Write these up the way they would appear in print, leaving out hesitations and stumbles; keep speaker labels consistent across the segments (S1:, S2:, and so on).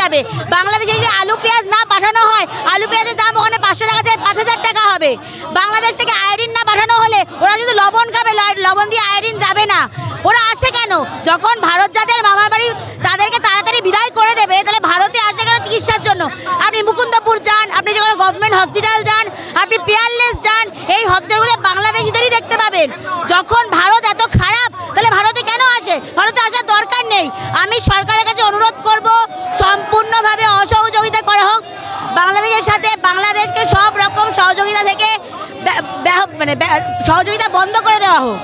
S1: যাবে। বাংলাদেশে যদি আলু পেঁয়াজ না পাঠানো হয়, আলু পেঁয়াজের দাম ওখানে 500 টাকা যায় 5000 টাকা হবে। বাংলাদেশ থেকে আয়োডিন না পাঠানো হলে ওরা শুধু লবণ খাবে, লবণ দিয়ে আয়োডিন যাবে না। ওরা আসে কেন? যখন ভারত যাদের মামার বাড়ি তাদেরকে তাড়াতাড়ি বিদায় করে দেবে, তাহলে ভারতে আসে কেন চিকিৎসার জন্য? আপনি মুকুন্দপুর যান, আপনি যে কোনো গভর্নমেন্ট হসপিটাল যান, আপনি পিয়ারলেস যান, এই হসপিটালগুলো বাংলাদেশিদেরই দেখতে পাবেন। যখন ভারত এত খারাপ, তাহলে ভারতে কেন আসে? ভারতে আসার দরকার নেই। আমি সরকারের কাছে অনুরোধ করব, সম্পূর্ণভাবে অসহযোগিতা করা হোক বাংলাদেশের সাথে। বাংলাদেশকে সব রকম সহযোগিতা থেকে সহযোগিতা বন্ধ করে দেওয়া হোক।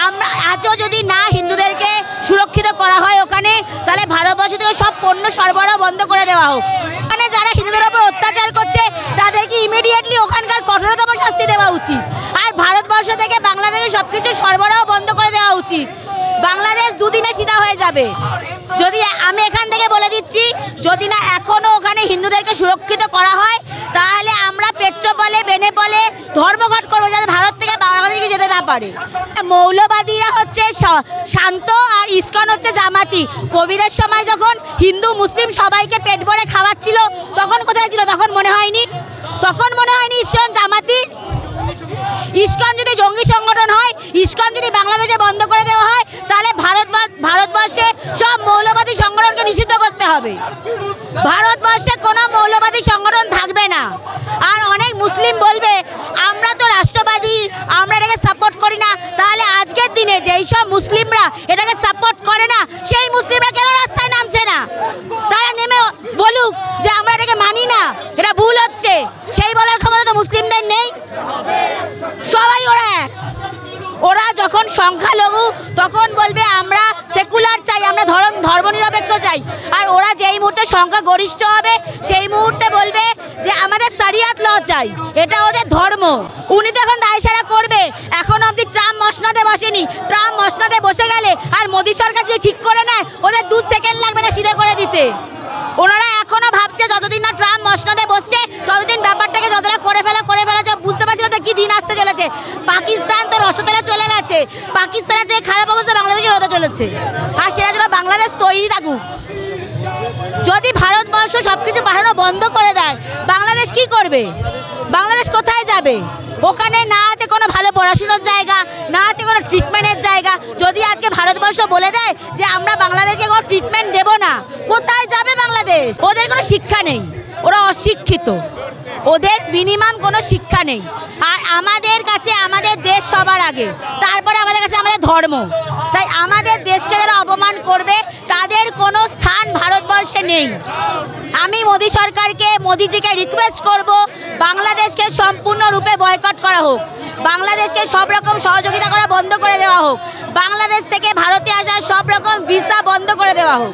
S1: আমরা আজও যদি না হিন্দুদেরকে সুরক্ষিত করা হয় ওখানে, তাহলে ভারতবর্ষ থেকে সব পণ্য সরবরাহ বন্ধ করে দেওয়া হোক। ওখানে যারা হিন্দুদের ওপর অত্যাচার করছে তাদেরকে ইমিডিয়েটলি ওখানকার কঠোরতম শাস্তি দেওয়া উচিত। আর ভারতবর্ষ থেকে বাংলাদেশে সব কিছু সরবরাহ বন্ধ করে দেওয়া উচিত। বাংলাদেশ দুদিনে সিধা হয়ে যাবে। যদি আমি এখান থেকে বলে দিচ্ছি, যদি না এখনও ওখানে হিন্দুদেরকে সুরক্ষিত করা হয়, তাহলে আমরা পেট্রোপলে বেনেপলে ধর্মঘট করবো, যাতে ভারত থেকে বাংলাদেশে যেতে না পারে। মৌলবাদীরা হচ্ছে শান্ত আর ইসকন হচ্ছে জামাতি। কোভিডের সময় যখন হিন্দু মুসলিম সবাইকে পেট ভরে খাওয়াচ্ছিল, তখন কোথায় ছিল? তখন মনে হয়নি ইসকন জামাতি? ইসকন যদি জঙ্গি সংগঠন হয়, ইসকন যদি বাংলাদেশে বন্ধ করে দেওয়া হয়, তাহলে ভারতবর্ষে সব মৌলবাদী সংগঠনকে নিষিদ্ধ করতে হবে। ভারতবর্ষে কোনো মৌলবাদী সংগঠন থাকবে না। আর অনেক মুসলিম বলবে আমরা তো রাষ্ট্রবাদী, আমরা এটাকে সাপোর্ট করি না। তাহলে আজকের দিনে যেই সব মুসলিমরা এটাকে সাপোর্ট করে না, সেই মুসলিমরা কেন রাস্তায় নামছে না? তারা নেমে বলুক যে আমরা এটাকে মানি না, এটা ভুল হচ্ছে। সেই বলার ক্ষমতা তো মুসলিমদের নেই। সবাই ওরা এক। ওরা যখন সংখ্যালঘু তখন বলবে আমরা সেকুলার চাই, আমরা ধর্মনিরপেক্ষ চাই। আর ওরা যেই মুহূর্তে সংখ্যা গরিষ্ঠ হবে, সেই মুহূর্তে বলবে যে আমাদের শরিয়াত ল চাই, এটা ওদের ধর্ম। উনি তো এখন দায়সারা করবে। এখন অবধি ট্রাম্প মসনদে বসেনি। ট্রাম্প মসনদে বসে গেলে আর মোদী সরকার যদি ঠিক করে নেয়, ওদের 2 সেকেন্ড লাগবে না সিধে করে দিতে। ওনারা এখনো ভাবছে যতদিন না ট্রাম্প মসনদে বসছে, ততদিন ব্যাপারটাকে যতটা করে ফেলা বুঝতে পারছিল তো কি দিন আসতে চলেছে। পাকিস্তান তো রসতলে চলে গেছে। পাকিস্তানের থেকে খারাপ অবস্থা বাংলাদেশের হতে চলেছে। আর সেটা জন্য বাংলাদেশ তৈরি থাকুক। যদি ভারতবর্ষ সবকিছু পাঠানো বন্ধ করে দেয়, বাংলাদেশ কি করবে? বাংলাদেশ কোথায় যাবে? ওখানে না আছে কোনো ভালো পড়াশোনার জায়গা, না আছে কোনো ট্রিটমেন্টের জায়গা। যদি আজকে ভারতবর্ষ বলে দেয় যে আমরা বাংলাদেশকে কোনো ট্রিটমেন্ট দেব না, কোথায় যাবে বাংলাদেশ? ওদের কোনো শিক্ষা নেই, ওরা অশিক্ষিত, ওদের মিনিমাম কোনো শিক্ষা নেই। আর আমাদের কাছে আমাদের দেশ সবার আগে, তারপরে আমাদের কাছে আমাদের ধর্ম। তাই আমাদের দেশকে যারা অপমান করবে, তাদের কোনো স্থান ভারতবর্ষে নেই। আমি মোদী সরকারকে, মোদীজিকে রিকোয়েস্ট করব, বাংলাদেশকে সম্পূর্ণরূপে বয়কট করা হোক। বাংলাদেশকে সব রকম সহযোগিতা করা বন্ধ করে দেওয়া হোক। বাংলাদেশ থেকে ভারতে আসা সব রকম ভিসা বন্ধ করে দেওয়া হোক।